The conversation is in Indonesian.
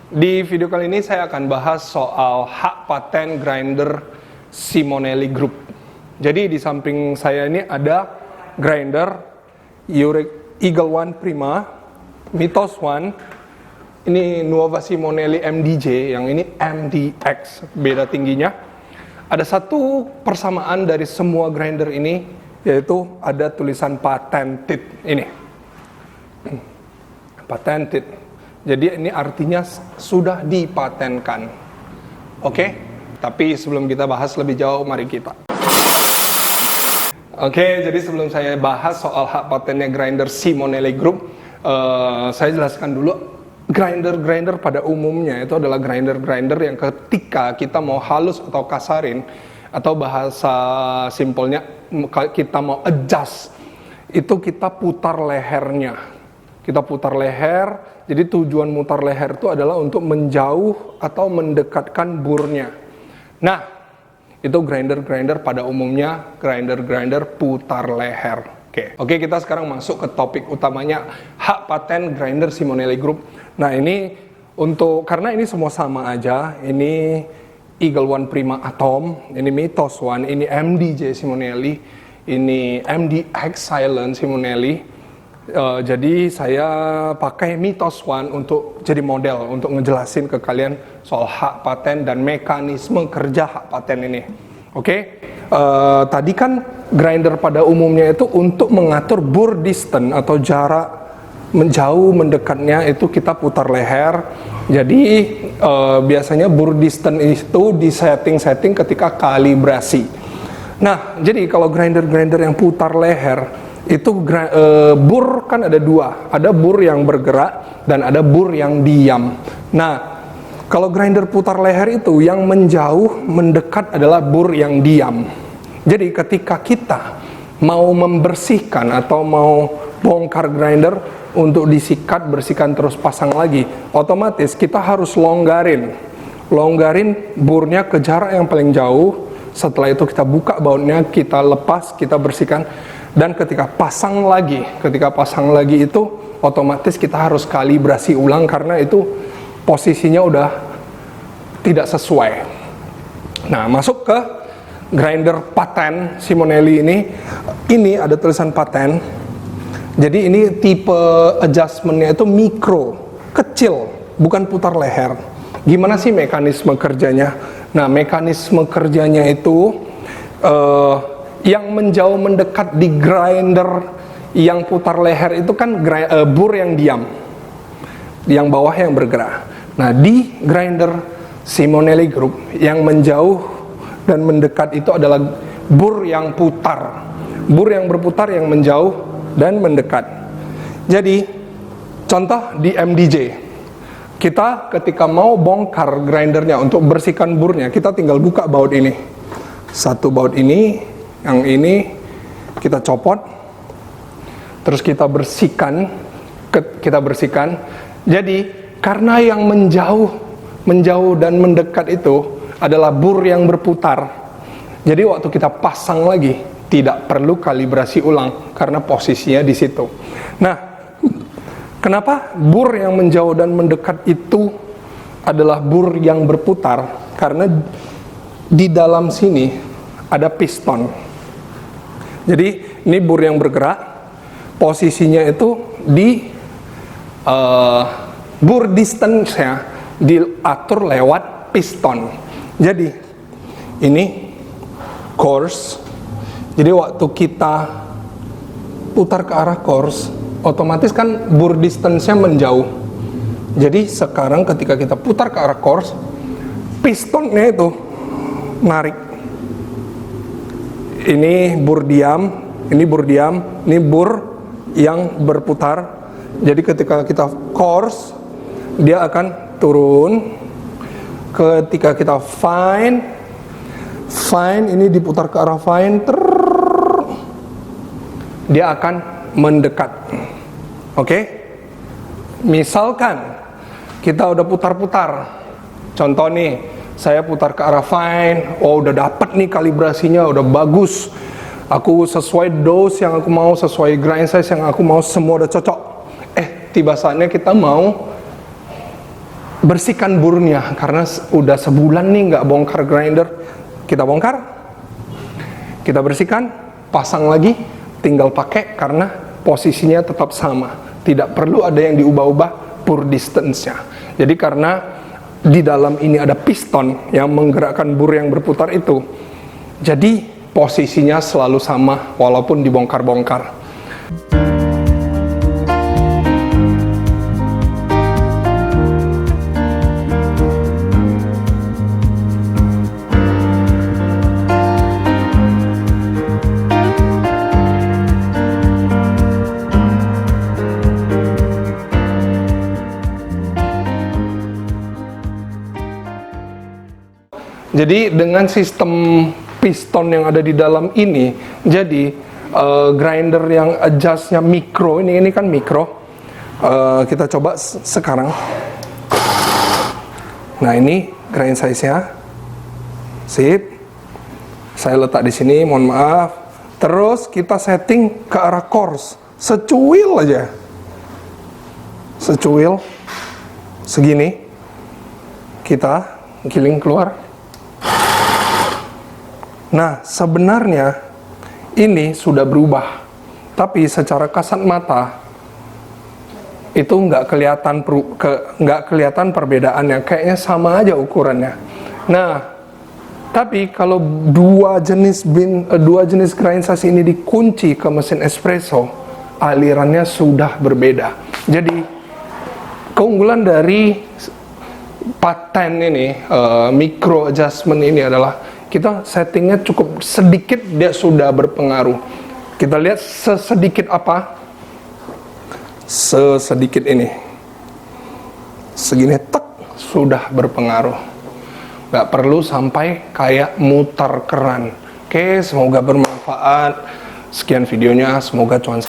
Di video kali ini saya akan bahas soal hak paten grinder Simonelli Group. Jadi di samping saya ini ada grinder Eagle One Prima, Mythos One, ini Nuova Simonelli MDJ, yang ini MDX, beda tingginya. Ada satu persamaan dari semua grinder ini, yaitu ada tulisan patented ini. Patented. Jadi ini artinya sudah dipatenkan. Oke? Tapi sebelum kita bahas lebih jauh, mari kita. Oke, jadi sebelum saya bahas soal hak patennya grinder Simonelli Group, saya jelaskan dulu. Grinder-grinder pada umumnya itu adalah grinder-grinder yang ketika kita mau halus atau kasarin, atau bahasa simpelnya kita mau adjust, itu kita putar lehernya. Kita putar leher, jadi tujuan mutar leher itu adalah untuk menjauh atau mendekatkan burnya. Nah, itu grinder-grinder pada umumnya, grinder-grinder putar leher. Oke, kita sekarang masuk ke topik utamanya, hak paten grinder Simonelli Group. Nah, ini karena ini semua sama aja, ini Eagle One Prima Atom, ini Mythos One, ini MDJ Simonelli, ini MDX Silent Simonelli. Jadi saya pakai Mythos One untuk jadi model, untuk ngejelasin ke kalian soal hak paten dan mekanisme kerja hak paten ini. Oke, tadi kan grinder pada umumnya itu untuk mengatur bur distance atau jarak menjauh mendekatnya itu kita putar leher. Jadi biasanya bur distance itu di setting ketika kalibrasi. Nah, jadi kalau grinder-grinder yang putar leher itu bur kan ada dua, ada bur yang bergerak dan ada bur yang diam. Nah, kalau grinder putar leher itu yang menjauh mendekat adalah bur yang diam. Jadi ketika kita mau membersihkan atau mau bongkar grinder untuk disikat, bersihkan terus pasang lagi, otomatis kita harus longgarin burnya ke jarak yang paling jauh. Setelah itu kita buka bautnya, kita lepas, kita bersihkan. Dan ketika pasang lagi itu otomatis kita harus kalibrasi ulang karena itu posisinya udah tidak sesuai. Nah, masuk ke grinder paten Simonelli ini ada tulisan paten. Jadi ini tipe adjustmentnya itu mikro, kecil, bukan putar leher. Gimana sih mekanisme kerjanya? Nah, mekanisme kerjanya itu yang menjauh mendekat di grinder yang putar leher itu kan bur yang diam, yang bawah yang bergerak. Nah, di grinder Simonelli Group yang menjauh dan mendekat itu adalah bur yang putar, bur yang berputar yang menjauh dan mendekat. Jadi contoh di MDJ, kita ketika mau bongkar grindernya untuk bersihkan burnya, kita tinggal buka baut ini, satu baut ini, yang ini kita copot, terus kita bersihkan. Jadi karena yang menjauh dan mendekat itu adalah bur yang berputar, jadi waktu kita pasang lagi tidak perlu kalibrasi ulang karena posisinya di situ. Nah, kenapa bur yang menjauh dan mendekat itu adalah bur yang berputar? Karena di dalam sini ada piston. Jadi ini bur yang bergerak, posisinya itu di bur distance-nya diatur lewat piston. Jadi ini course. Jadi waktu kita putar ke arah course, otomatis kan bur distance-nya menjauh. Jadi sekarang ketika kita putar ke arah course, pistonnya itu narik. Ini bur diam, ini bur yang berputar. Jadi ketika kita course, dia akan turun. Ketika kita fine ini diputar ke arah fine, dia akan mendekat. Oke? Misalkan kita udah putar-putar, contoh nih, saya putar ke arah fine, udah dapet nih kalibrasinya, udah bagus. Aku sesuai dose yang aku mau, sesuai grind size yang aku mau, semua udah cocok. Tiba saatnya kita mau bersihkan burnya karena udah sebulan nih nggak bongkar grinder. Kita bongkar, kita bersihkan, pasang lagi, tinggal pakai karena posisinya tetap sama, tidak perlu ada yang diubah-ubah pur distance-nya. Jadi karena di dalam ini ada piston yang menggerakkan bur yang berputar itu, jadi posisinya selalu sama walaupun dibongkar-bongkar. Jadi dengan sistem piston yang ada di dalam ini, jadi grinder yang adjustnya mikro, ini kan mikro. Kita coba sekarang. Nah ini grind size-nya, sip. Saya letak di sini, mohon maaf. Terus kita setting ke arah course, secuil aja, secuil segini. Kita giling keluar. Nah, sebenarnya ini sudah berubah, tapi secara kasat mata itu nggak kelihatan perbedaannya, kayaknya sama aja ukurannya. Nah, tapi kalau dua jenis grind size ini dikunci ke mesin espresso, alirannya sudah berbeda. Jadi keunggulan dari paten ini, micro adjustment ini adalah kita settingnya cukup sedikit, dia sudah berpengaruh. Kita lihat sesedikit apa, sesedikit ini, segini tek sudah berpengaruh. Gak perlu sampai kayak mutar keran. Oke, semoga bermanfaat. Sekian videonya, semoga cuan